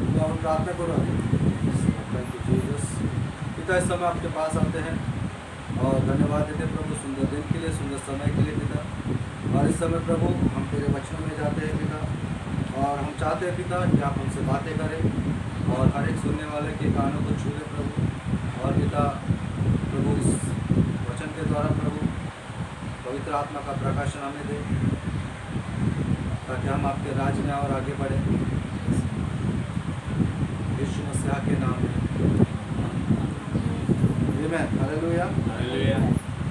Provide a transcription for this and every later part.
तो हम प्रार्थना करो। Thank you Jesus. पिता, इस समय आपके पास आते हैं और धन्यवाद देते हैं प्रभु, सुंदर दिन के लिए, सुंदर समय के लिए पिता। और इस समय प्रभु हम तेरे वचनों में जाते हैं पिता, और हम चाहते हैं पिता कि आप हमसे बातें करें और हर एक सुनने वाले के कानों को छू ले प्रभु। और पिता प्रभु, इस वचन के द्वारा प्रभु पवित्र आत्मा का प्रकाशन हमें दे, ताकि हम आपके राज्य में और आगे बढ़े। यीशु मसीह के नाम में आमीन। Hallelujah, hallelujah,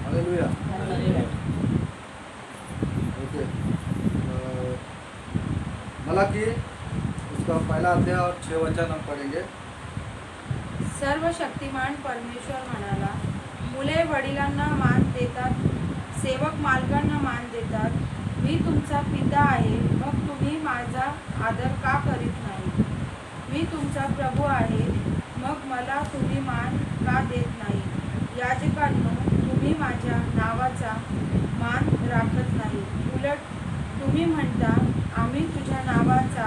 hallelujah. Hallelujah. Okay, Malachi उसका पहला अध्याय और 6 वचन हम पढ़ेंगे। सर्वशक्तिमान परमेश्वर म्हणाला, मुले वडिलांना मान देतात, सेवक मालकांना मान देतात। मी तुमचा पिता आहे, मग तुम्ही माझा आदर का करीत नाही? मी तुमचा प्रभू आहे, मग मला तुम्ही मान का देत नाही? याजकांनो, तुम्ही माझ्या नावाचा मान राखत नाही, उलट तुम्ही म्हणता, आम्ही तुझ्या नावाचा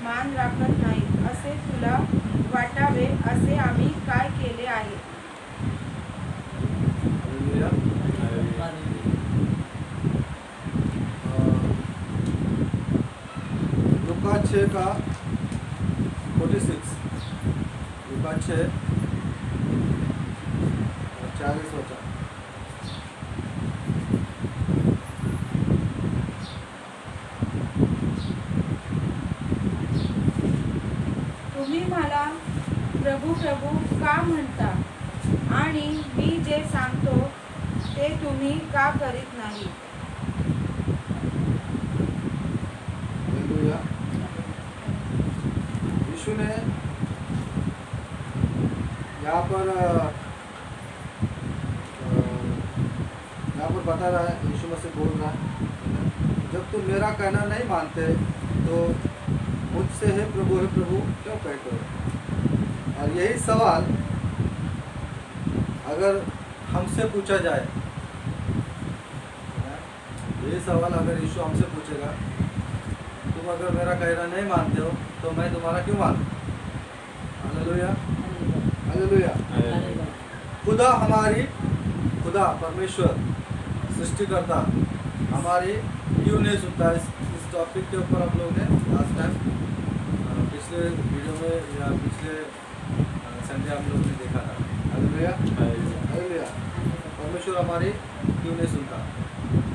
मान राखत नाही, असे तुला वाटावे असे आम्ही काय केले आहे? हालेलुया। लूका 6 का 46, लूका 6 40 वचन। तुम्ही मला प्रभू प्रभू का म्हणता, आणि मी जे सांगतो ते तुम्ही का करीत नाही? हालेलुया। यीशु ने यहाँ पर बता रहा है, यीशु मसीह बोल रहा है, जब तुम मेरा कहना नहीं मानते तो मुझसे है प्रभु क्यों कहते हो? और यही सवाल अगर हमसे पूछा जाए, यही सवाल अगर यीशु हमसे पूछेगा, तुम अगर मेरा कहना नहीं मानते हो तो मैं तुम्हारा क्यों मानूं? Hallelujah, hallelujah. खुदा परमेश्वर सृष्टिकर्ता हमारी क्यों नहीं सुनता? इस टॉपिक के ऊपर हम लोग ने लास्ट टाइम पिछले वीडियो में या पिछले संडे हम लोग ने देखा था। Hallelujah, hallelujah. परमेश्वर हमारी क्यों नहीं सुनता?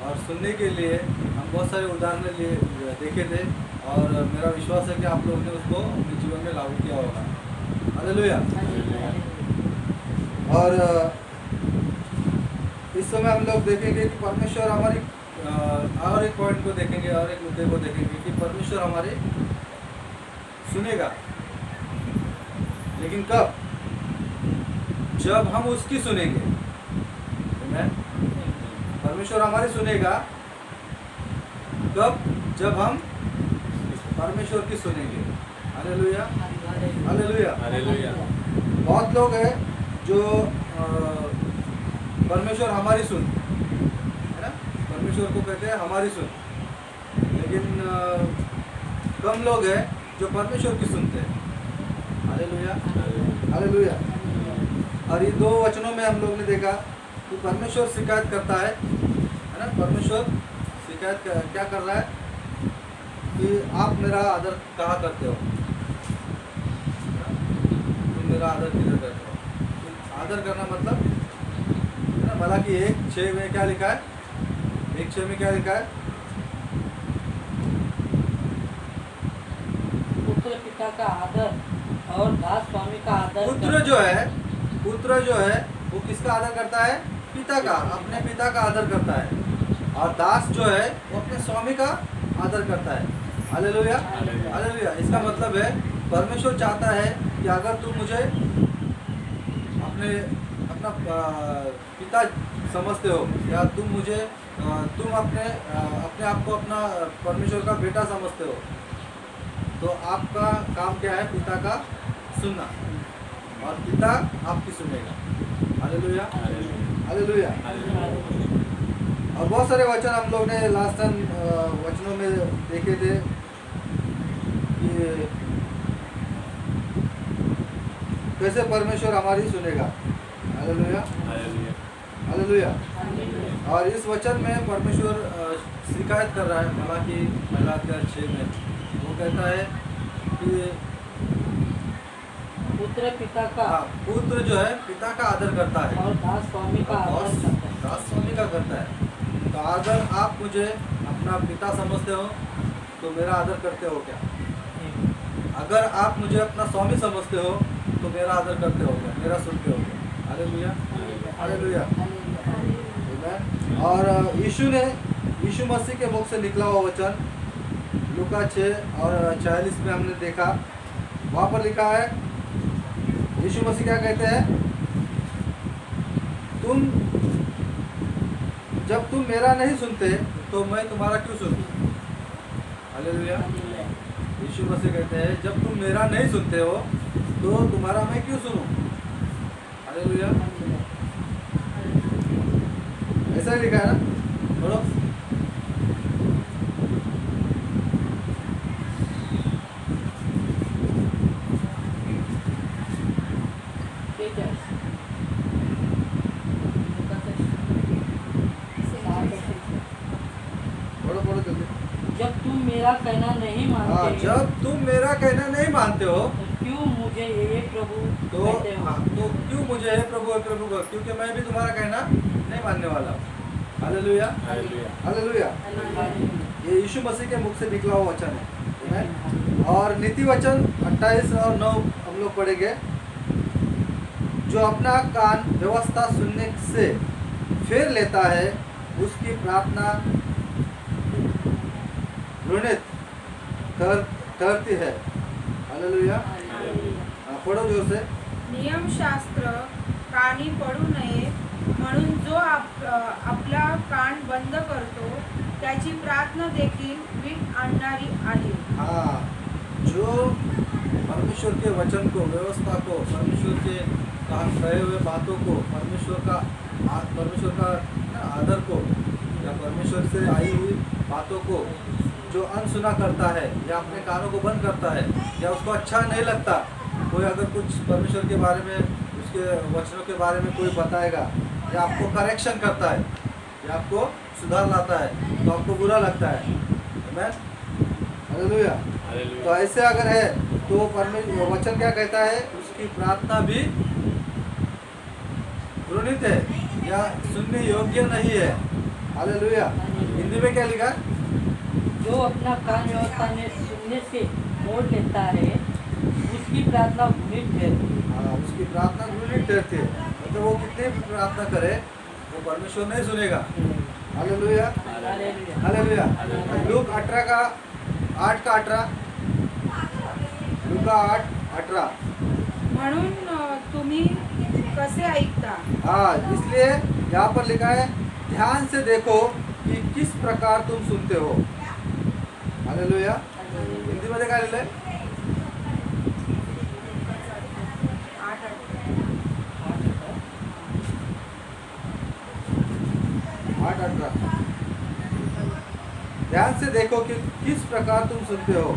और सुनने के लिए हम बहुत सारे उदाहरण लिए देखे थे, और मेरा विश्वास है कि आप लोगों ने उसको अपने जीवन में लागू किया होगा। हालेलुया। और इस समय हम लोग देखेंगे कि परमेश्वर हमारी और एक पॉइंट को देखेंगे, और एक मुद्दे को देखेंगे कि परमेश्वर हमारे सुनेगा, लेकिन कब? जब हम उसकी सुनेंगे। परमेश्वर हमारी सुनेगा कब? जब हम परमेश्वर की सुनेंगे। Hallelujah, hallelujah, hallelujah. बहुत लोग हैं जो परमेश्वर हमारी सुन, है ना, परमेश्वर को कहते हैं हमारी सुन, लेकिन कम लोग हैं जो परमेश्वर की सुनते हैं। Hallelujah, hallelujah. और ये 2 वचनों में हम लोग ने देखा कि परमेश्वर शिकायत करता है ना, परमेश्वर शिकायत क्या कर रहा है कि आप मेरा आदर कहाँ करते हो? तुम मेरा आदर किधर करते हो? आदर करना मतलब है ना, मलाकी 1:6 में क्या लिखा है? 1:6 में क्या लिखा है? पुत्र पिता का आदर और दास स्वामी का आदर। पुत्र जो है वो किसका आदर करता है? पिता का, अपने पिता का आदर करता है। और दास जो है वो अपने स्वामी का आदर करता है। Hallelujah, hallelujah. इसका मतलब है परमेश्वर चाहता है कि अगर तुम मुझे अपना पिता समझते हो, या तुम अपने आप को अपना परमेश्वर का बेटा समझते हो, तो आपका काम क्या है? पिता का सुनना, और पिता आपकी सुनेगा। Hallelujah, hallelujah. और बहुत सारे वचन हम लोग ने लास्ट टाइम वचनों में देखे थे कि कैसे परमेश्वर हमारी सुनेगा। Hallelujah, hallelujah. और इस वचन में परमेश्वर शिकायत कर रहा है मलाकी 6 में। वो कहता है कि पुत्र पिता का पुत्र जो है पिता का आदर करता है और दास स्वामी का और आदर करता है। दास स्वामी का करता है। तो अगर आप मुझे अपना पिता समझते हो तो मेरा आदर करते हो क्या? अगर आप मुझे अपना स्वामी समझते हो तो मेरा आदर करते हो क्या? मेरा सुनते हो क्या? Hallelujah, hallelujah. आमीन। और यीशु मसीह के मुख से निकला हुआ वचन लूका 6 और 46 में हमने देखा। वहाँ पर लिखा है, यीशु मसीह क्या कहते हैं? जब तुम मेरा नहीं सुनते तो मैं तुम्हारा क्यों सुनूं? हालेलुया। यीशु मसीह कहते हैं जब तुम मेरा नहीं सुनते हो तो तुम्हारा मैं क्यों सुनूं? हालेलुया। ऐसा ही लिखा है ना? बोलो। बोलो बोलो जल्दी। जब तुम मेरा कहना नहीं हाँ, मानते जब तुम मेरा कहना नहीं मानते हो तो क्यों मुझे ये प्रभु तो कहते हो? तो क्यों मुझे हे प्रभु को? क्योंकि मैं भी तुम्हारा कहना नहीं मानने वाला हूँ। Hallelujah, hallelujah. ये यीशु मसीह के मुख से निकला हुआ वचन है। आमीन। और नीति वचन 28 और 9 हम लोग पढ़ेंगे। जो अपना कान व्यवस्था सुनने से फेर लेता है उसकी प्रार्थना घृणित ठहरती है। हालेलुया। पढ़ो जोर से। नियमशास्त्र कानी पडू नये म्हणून जो आपला कान बंद करतो त्याची प्रार्थना देखील वीट आणणारी आहे। हाँ, जो परमेश्वर के वचन को, व्यवस्था को, परमेश्वर के कहे हुए बातों को, परमेश्वर का आदर को या परमेश्वर से आई हुई बातों को जो अनसुना करता है या अपने कानों को बंद करता है या उसको अच्छा नहीं लगता, कोई अगर कुछ परमेश्वर के बारे में, उसके वचनों के बारे में कोई बताएगा या आपको करेक्शन करता है या आपको सुधार लाता है तो आपको बुरा लगता है। आमीन, हालेलुया। तो ऐसे अगर है तो परमेश्वर वचन क्या कहता है? उसकी प्रार्थना भी घृणित है या सुनने योग्य नहीं है। हालेलुया। हिंदी में क्या लिखा? जो अपना कान व्यवस्था में सुनने से मोड़ लेता है उसकी प्रार्थना घृणित ठहरती है। हाँ, उसकी प्रार्थना घृणित ठहरती है। मतलब वो कितनी भी प्रार्थना करे वो परमेश्वर नहीं सुनेगा। Hallelujah, hallelujah. लूका 8:18 लूका 8:18। म्हणून तुम्ही कसे ऐकता? हाँ, इसलिए यहाँ पर लिखा है ध्यान से देखो कि किस प्रकार तुम सुनते हो। हालेलुया। हिंदी मध्ये काय लिहिलंय? 8:18। ध्यान से देखो कि किस प्रकार तुम सुनते हो।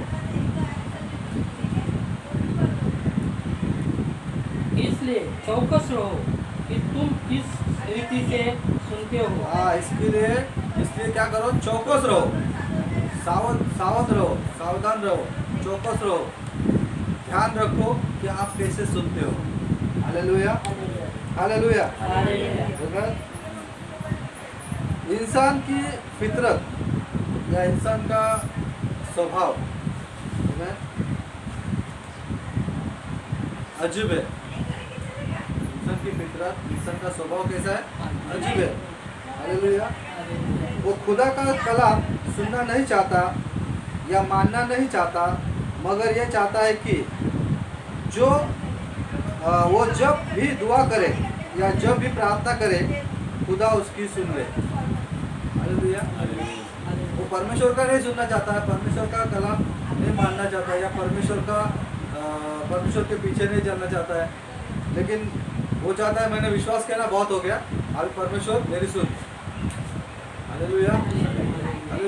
इसलिए चौकस रहो कि तुम किस रीति से सुनते हो। हाँ, इसलिए क्या करो? चौकस रहो, सावध रहो, सावधान रहो, चौकस रहो, ध्यान रखो कि आप कैसे सुनते हो। Hallelujah, hallelujah. इंसान की फितरत या इंसान का स्वभाव अजीब है। इंसान की फितरत, इंसान का स्वभाव कैसा है? अजीब है। हालेलुया। वो खुदा का कलाम सुनना नहीं चाहता या मानना नहीं चाहता, मगर ये चाहता है कि वो जब भी दुआ करे या जब भी प्रार्थना करे खुदा उसकी सुन ले। हालेलुया। वो परमेश्वर का नहीं सुनना चाहता है, परमेश्वर का कलाम नहीं मानना चाहता है या परमेश्वर के पीछे नहीं चलना चाहता है, लेकिन वो चाहता है मैंने विश्वास किया ना, बहुत हो गया, अब परमेश्वर मेरी सुन। हालेलुया।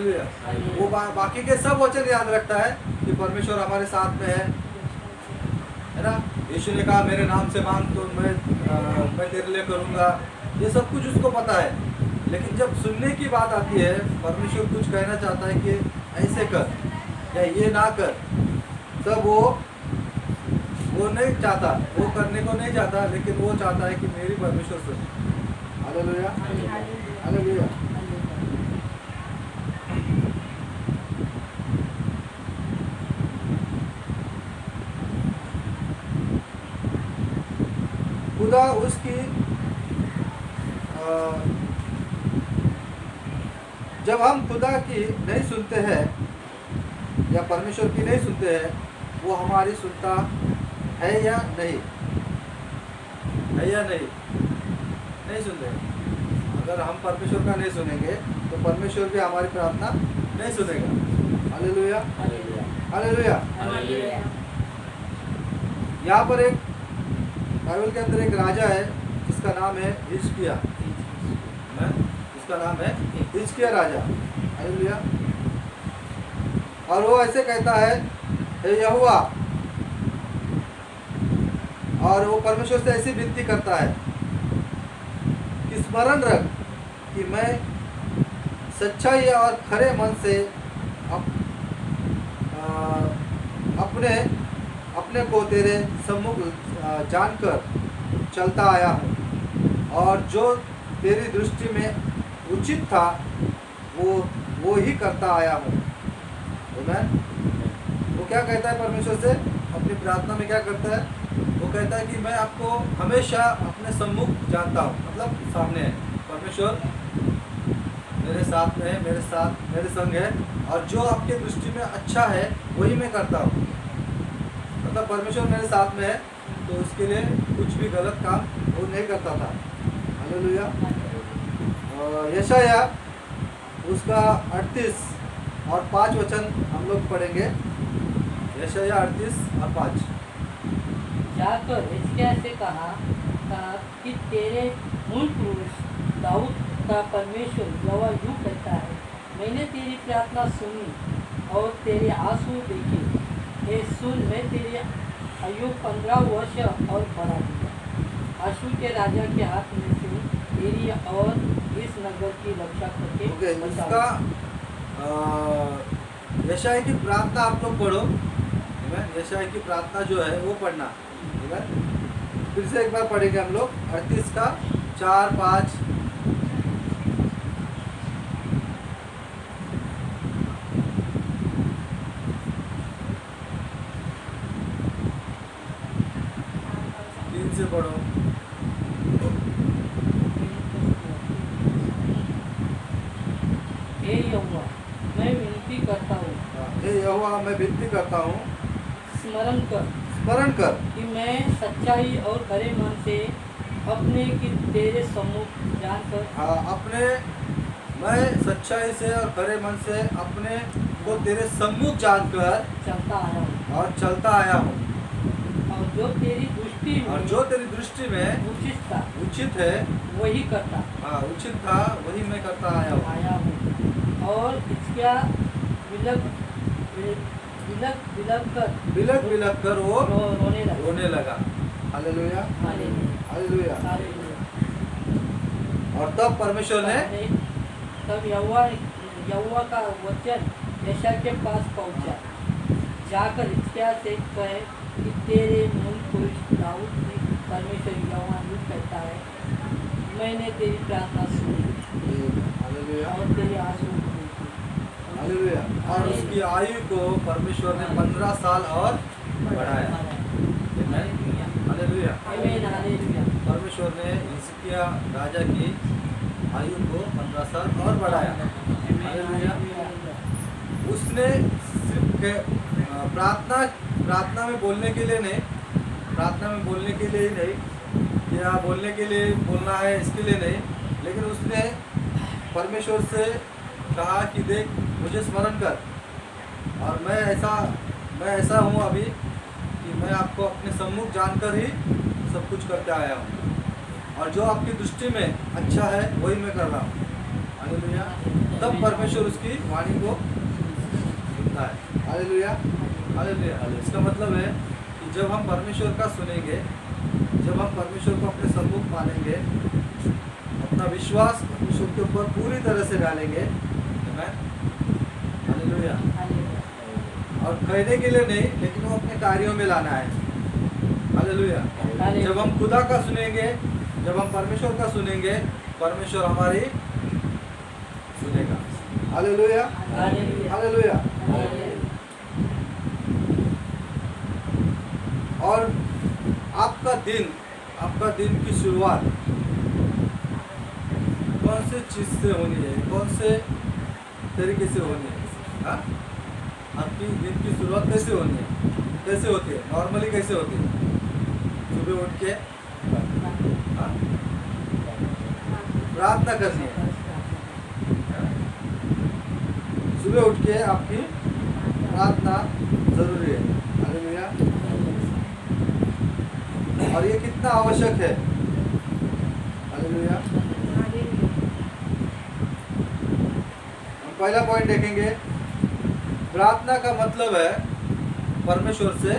हालेलुया। वो बाकी के सब वचन याद रखता है कि परमेश्वर हमारे साथ में है ना। यीशु ने कहा मेरे नाम से मांग तो मैं तेरे लिए करूँगा, ये सब कुछ उसको पता है। लेकिन जब सुनने की बात आती है, परमेश्वर कुछ कहना चाहता है कि ऐसे कर या ये ना कर, तब वो नहीं चाहता, वो करने को नहीं चाहता, लेकिन वो चाहता है कि मेरी परमेश्वर सुने। Hallelujah hallelujah. खुदा उसकी जब हम खुदा की नहीं सुनते हैं या परमेश्वर की नहीं सुनते हैं, वो हमारी सुनता है या नहीं, है या नहीं, नहीं सुनते। अगर हम परमेश्वर का नहीं सुनेंगे तो परमेश्वर भी हमारी प्रार्थना नहीं सुनेगा। Hallelujah hallelujah. यहाँ पर एक बाइबल के अंदर एक राजा है जिसका नाम है हिजकिय्याह, जिसका नाम है हिजकिय्याह राजा। हालेलुया। और वो ऐसे कहता है, हे यहोवा, और वो परमेश्वर से ऐसी विनती करता है कि स्मरण रख कि मैं सच्चाई और खरे मन से अपने को तेरे सम्मुख जानकर चलता आया हूँ, और जो तेरी दृष्टि में उचित था वो ही करता आया हूँ। आमीन। वो क्या कहता है परमेश्वर से अपनी प्रार्थना में, क्या करता है? वो कहता है कि मैं आपको हमेशा अपने सम्मुख जानता हूँ, मतलब सामने है परमेश्वर, मेरे साथ में है, मेरे संग है, और जो आपके दृष्टि में अच्छा है वही मैं करता हूँ। मतलब परमेश्वर मेरे साथ में है तो उसके लिए कुछ भी गलत काम वो नहीं करता था। हालेलुया। यशाया उसका 38 और 5 वचन हम लोग पढ़ेंगे। यशाया 38 और 5। जाकर हिजकिय्याह से कहा कि तेरे मूल पुरुष दाऊद का परमेश्वर यहोवा यूँ कहता है, मैंने तेरी प्रार्थना सुनी और तेरे आंसू देखे। हे सुन, मैं तेरी आयु 15 वर्ष और बढ़ा दिया। अश्शूर के राजा के हाथ में से तेरी और इस नगर की रक्षा करके इसका यशाया की प्रार्थना आप लोग पढ़ो। यशाया की प्रार्थना जो है वो पढ़ना। फिर से एक बार पढ़ेंगे हम लोग 38 का 4, 5। से पढ़ो। हे यहोवा, मैं विनती करता हूँ, हे यहोवा, मैं विनती करता हूँ, स्मरण कर कि मैं सच्चाई और खरे मन से अपने की तेरे सम्मुख जानकर मैं सच्चाई से और खरे मन से अपने को तेरे सम्मुख जानकर चलता आया हूँ। और जो तेरी दृष्टि में उचित है वही करता। उचित था वही मैं करता आया हूँ। और इसका बिलक कर वो रोने लगा। Hallelujah hallelujah. और तब परमेश्वर ने तब यहोवा का वचन यशायाह के पास पहुंचा, जाकर हिजकिय्याह से कहे कि तेरे मूल पुरुष दाऊद ने परमेश्वर यहोवा यूँ कहता है, मैंने तेरी प्रार्थना सुनी और तेरे आंसू देखे। हालेलुया। और उसकी आयु को परमेश्वर ने 15 साल और बढ़ाया। हालेलुया। परमेश्वर ने हिजकिय्याह राजा की आयु को 15 साल और बढ़ाया। हालेलुया। उसने सिर्फ प्रार्थना में बोलने के लिए नहीं, प्रार्थना में बोलने के लिए ही नहीं या बोलने के लिए बोलना है इसके लिए नहीं, लेकिन उसने परमेश्वर से कहा कि देख मुझे स्मरण कर, और मैं ऐसा हूँ अभी कि मैं आपको अपने सम्मुख जानकर ही सब कुछ करते आया हूँ, और जो आपकी दृष्टि में अच्छा है वही मैं कर रहा हूँ। हालेलुया। तब परमेश्वर उसकी वाणी को सुनता है। Hallelujah, hallelujah. इसका मतलब है कि जब हम परमेश्वर का सुनेंगे, जब हम परमेश्वर को अपने सम्मुख मानेंगे, अपना विश्वास परमेश्वर के ऊपर पूरी तरह से डालेंगे, आमीन, हालेलुया। और कहने के लिए नहीं, लेकिन वो अपने कार्यों में लाना है। हालेलुया। जब हम खुदा का सुनेंगे, जब हम परमेश्वर का सुनेंगे, परमेश्वर हमारी सुनेगा। Hallelujah, hallelujah. और आपका दिन की शुरुआत कौन से चीज से होनी है, कौन से तरीके से होनी है? हाँ? आपकी दिन की शुरुआत कैसे होनी है, कैसे होती है? नॉर्मली कैसे होती है? सुबह उठ के हाँ? प्रार्थना करनी है। सुबह उठ के आपकी प्रार्थना जरूरी है। हालेलुया। और ये कितना आवश्यक है। हालेलुया। हम पहला पॉइंट देखेंगे, प्रार्थना का मतलब है परमेश्वर से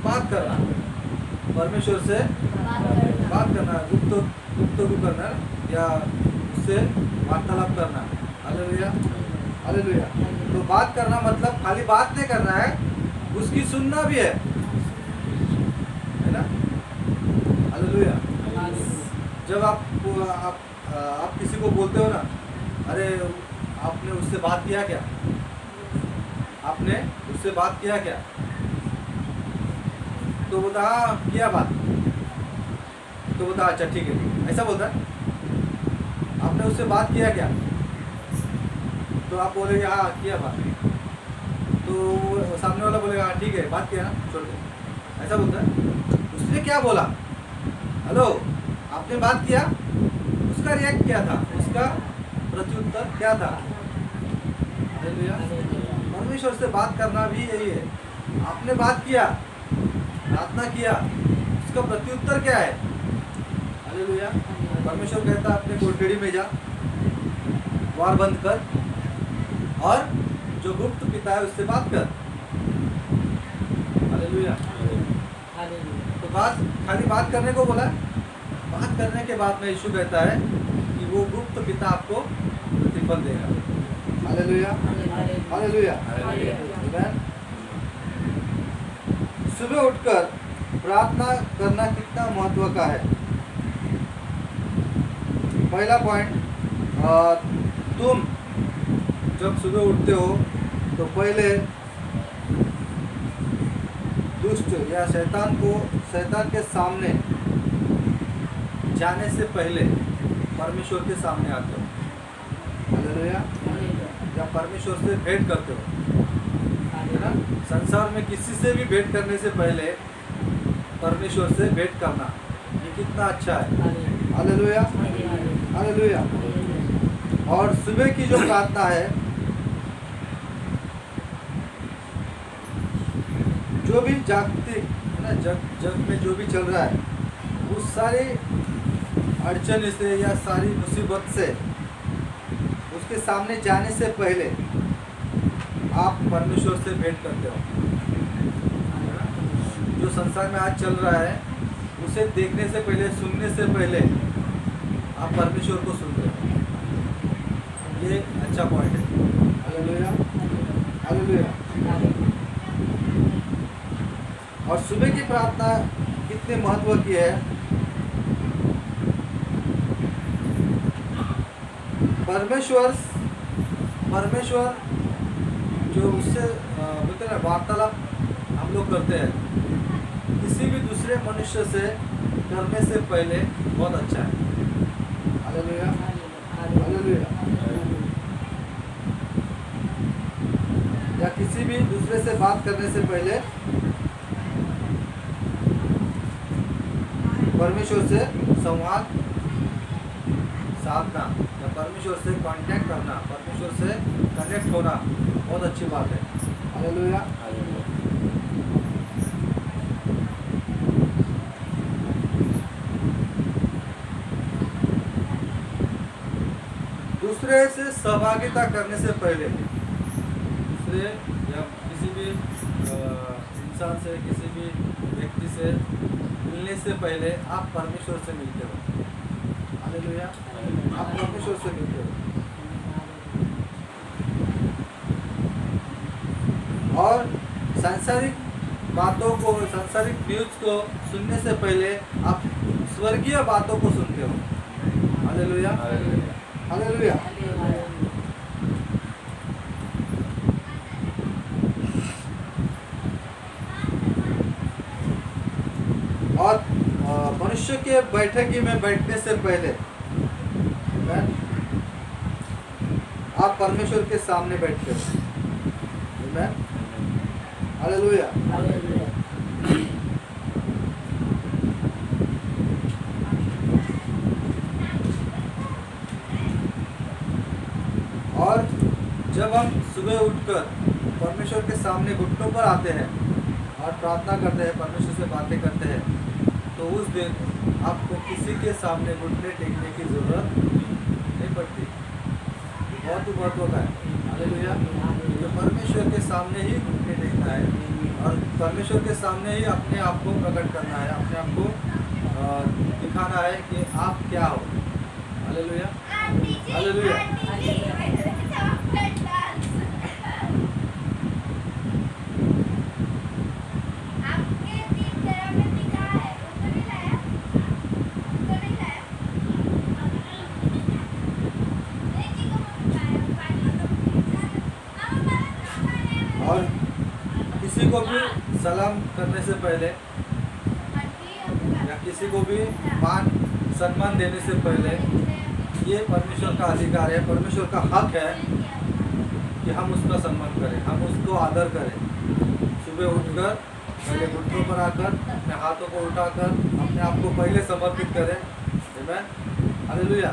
बात करना, परमेश्वर से बात करना, गुप्त करना या उससे वार्तालाप करना। Hallelujah, hallelujah. तो बात करना मतलब खाली बात नहीं करना है, उसकी सुनना भी है ना? हालेलुया। जब आप किसी को बोलते हो ना, अरे आपने उससे बात किया क्या, आपने उससे बात किया क्या, तो बोलता हाँ किया बात, तो बोलता अच्छा ठीक है, ऐसा बोलता है। आपने उससे बात किया क्या, तो आप बोलेंगे हाँ किया बात, तो सामने वाला बोलेगा हाँ ठीक है बात किया ना, छोड़ दे, ऐसा बोलता है। उसने क्या बोला, हेलो आपने बात किया, उसका रिएक्ट क्या था, उसका प्रत्युत्तर क्या था। हालेलुया। परमेश्वर से बात करना भी यही है। आपने बात किया, प्रार्थना किया, उसका प्रत्युत्तर क्या है। हालेलुया। परमेश्वर कहता है अपने कोठरी में जा, द्वार बंद कर और जो गुप्त पिता है उससे बात कर। हालेलुया। तो खाली बात करने को बोला, बात करने के बाद में यीशु कहता है कि वो गुप्त पिता आपको प्रतिफल देगा। Hallelujah, hallelujah. सुबह उठकर प्रार्थना करना कितना महत्व का है। पहला पॉइंट, तुम जब सुबह उठते हो तो पहले दुष्ट या शैतान के सामने जाने से पहले परमेश्वर के सामने आते हो। हालेलुया। या परमेश्वर से भेंट करते हो, है ना? संसार में किसी से भी भेंट करने से पहले परमेश्वर से भेंट करना, ये कितना अच्छा है। Hallelujah, hallelujah. और सुबह की जो प्रार्थना है, जो भी जागतिक है ना, जग में जो भी चल रहा है, उस सारी अड़चन से या सारी मुसीबत से उसके सामने जाने से पहले आप परमेश्वर से भेंट करते हो। जो संसार में आज चल रहा है उसे देखने से पहले, सुनने से पहले आप परमेश्वर को सुनते हो। ये अच्छा पॉइंट है। Hallelujah, hallelujah. और सुबह की प्रार्थना कितने महत्व की है। परमेश्वर जो उससे बोलते हैं वार्तालाप हम लोग करते हैं, किसी भी दूसरे मनुष्य से करने से पहले बहुत अच्छा है। Hallelujah, hallelujah. या किसी भी दूसरे से बात करने से पहले परमेश्वर से संवाद साधना या परमेश्वर से कांटेक्ट करना, परमेश्वर से कनेक्ट होना बहुत अच्छी बात है। हालेलुया। दूसरे से सहभागिता करने से पहले, दूसरे या किसी भी इंसान से, किसी भी व्यक्ति से मिलने से पहले आप परमेश्वर से मिलते हो। हालेलुया, आप परमेश्वर से मिलते हो। और सांसारिक बातों को, सांसारिक न्यूज को सुनने से पहले आप स्वर्गीय बातों को सुनते हो। Hallelujah, hallelujah. और मनुष्य के बैठकी में बैठने से पहले आप परमेश्वर के सामने बैठते हो। आमीन, हालेलुया। और जब हम सुबह उठकर परमेश्वर के सामने घुटनों पर आते हैं और प्रार्थना करते हैं, परमेश्वर से बातें करते हैं, तो उस दिन आपको किसी के सामने घुटने टेकने की जरूरत नहीं पड़ती। बहुत ही महत्व का है। हालेलुया। तो परमेश्वर के सामने ही घुटने टेकना है और परमेश्वर के सामने ही अपने आप को प्रकट करना है, अपने आप को दिखाना है कि आप क्या हो। Hallelujah, hallelujah. और किसी को भी सलाम करने से पहले या किसी को भी मान सम्मान देने से पहले, ये परमेश्वर का अधिकार है, परमेश्वर का हक है कि हम उसका सम्मान करें, हम उसको आदर करें। सुबह उठकर पहले घुटनों पर आकर अपने हाथों को उठाकर अपने आप को पहले समर्पित करें। आमीन, हालेलुया।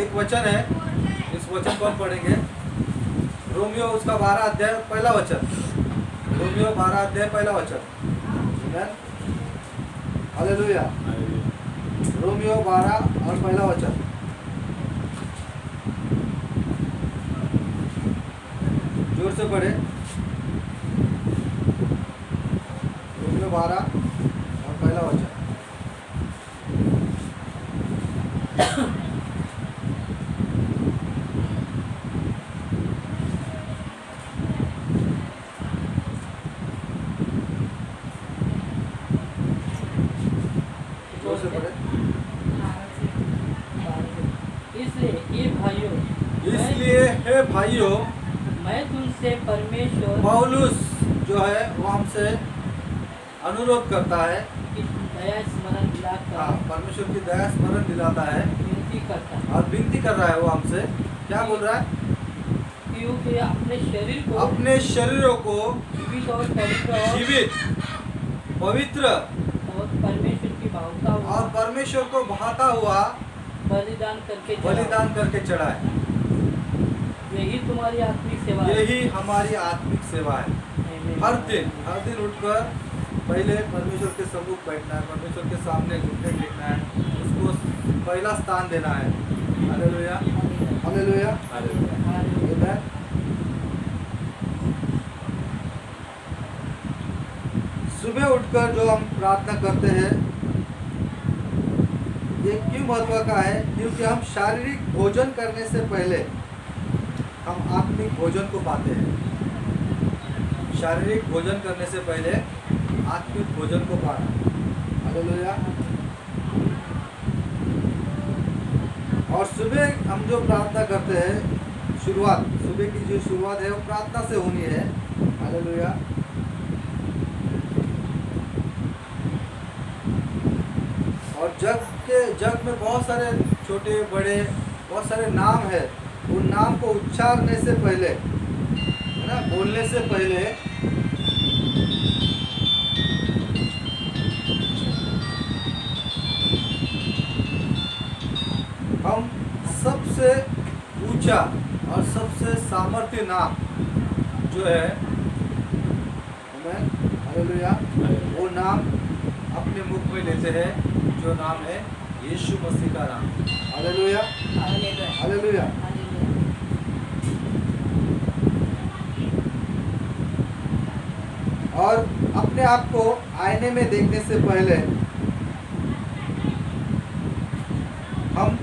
एक वचन है, इस वचन को हम पढ़ेंगे, रोमियो उसका 12 अध्याय पहला वचन। रोमियो 12 अध्याय पहला वचन। आमीन, हालेलुया। रोमियो 12 और पहला वचन। जोर से पढ़े। रोमियो 12 और पहला वचन। जोर से पढ़े। इसलिए हे भाइयों, मैं तुमसे परमेश्वर पौलुस जो है वो हमसे अनुरोध करता है, की दया स्मरण दिलाकर परमेश्वर की दया स्मरण दिलाता है विनती करता है और विनती कर रहा है वो हमसे। क्या बोल रहा है? क्योंकि अपने शरीर को अपने शरीरों को जीवित और पवित्र जीवित, पवित्र और परमेश्वर की भावता और परमेश्वर को भाता हुआ बलिदान करके चढ़ाओ। बलिदान करके चढ़ाए। यही तुम्हारी आत्मिक सेवा है। यही हमारी आत्मिक सेवा है। आमीन। हर दिन उठकर पहले परमेश्वर के सम्मुख बैठना है, परमेश्वर के सामने घुटने टेकना है, उसको पहला स्थान देना है। हालेलुया, हालेलुया, आमीन। सुबह उठकर जो हम प्रार्थना करते हैं, ये क्यों महत्व का है? क्योंकि हम शारीरिक भोजन करने से पहले हम आत्मिक भोजन को पाते हैं। शारीरिक भोजन करने से पहले आत्मिक भोजन को पाना। हालेलुया। और सुबह हम जो प्रार्थना करते हैं, सुबह की जो शुरुआत है वो प्रार्थना से होनी है। हालेलुया। और जग में बहुत सारे छोटे बड़े बहुत सारे नाम है। उन नाम को उच्चारने से पहले, है ना, बोलने से पहले हम सबसे ऊंचा और सबसे सामर्थ्य नाम जो है, आमीन, हालेलुया, वो नाम अपने मुख में लेते हैं, जो नाम है यीशु मसीह का नाम। Hallelujah, hallelujah. हालेलुया। हालेलुया। और अपने आप को आईने में देखने से पहले हम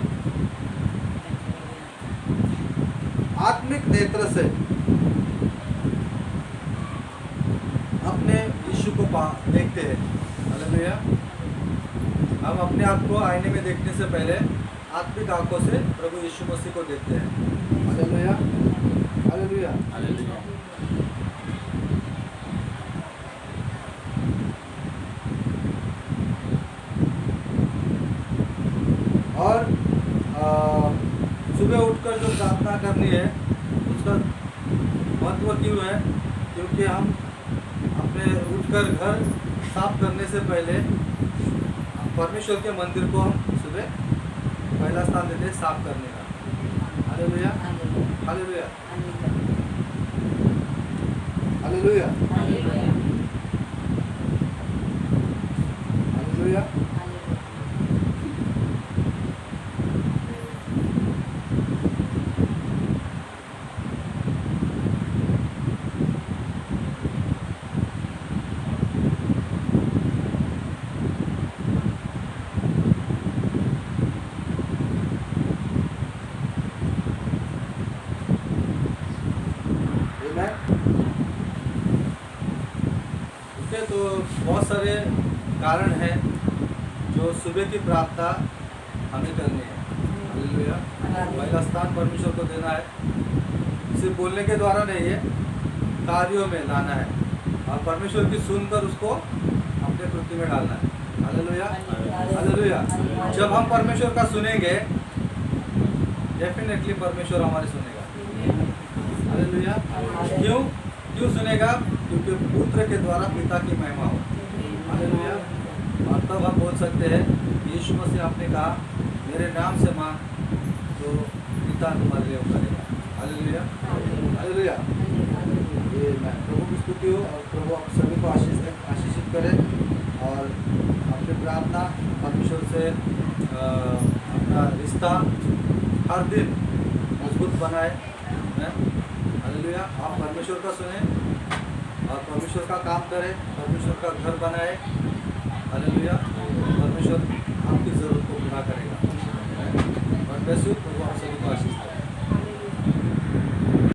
आत्मिक नेत्र से अपने यीशु को देखते हैं। हालेलुया। हम अपने आप को आईने में देखने से पहले आत्मिक आंखों से प्रभु यीशु मसीह को देखते हैं। Hallelujah, hallelujah, hallelujah. और सुबह उठकर जो प्रार्थना करनी है उसका महत्व क्यों है? क्योंकि हम अपने उठकर घर साफ करने से पहले परमेश्वर के मंदिर को हम सुबह पहला स्थान देते हैं साफ करने का। Hallelujah, hallelujah, hallelujah, hallelujah. तो बहुत सारे कारण हैं जो सुबह की प्रार्थना हमें करनी है। हालेलुया। पहला स्थान परमेश्वर को देना है, सिर्फ बोलने के द्वारा नहीं है, कार्यों में लाना है और परमेश्वर की सुनकर उसको अपने कृत्य में डालना है। Hallelujah, hallelujah. जब हम परमेश्वर का सुनेंगे डेफिनेटली परमेश्वर हमारी सुनेगा। हालेलुया। क्यों सुनेगा? क्योंकि पुत्र के द्वारा पिता की महिमा हो। हालेलुया। और तब हम बोल सकते हैं यीशु मसीह आपने कहा मेरे नाम से मांग तो पिता तुम्हारे लिए करेगा। Hallelujah, hallelujah. ये मैं प्रभु की स्तुति हो और प्रभु आप सभी को आशीषित करे और अपनी प्रार्थना परमेश्वर से अपना रिश्ता हर दिन मजबूत बनाए। हालेलुया। आप परमेश्वर का सुने और परमेश्वर का काम करें, परमेश्वर का घर बनाए। हालेलुया। परमेश्वर आपकी ज़रूरत को पूरा करेगा। और प्रभु आप सभी को आशीष दें।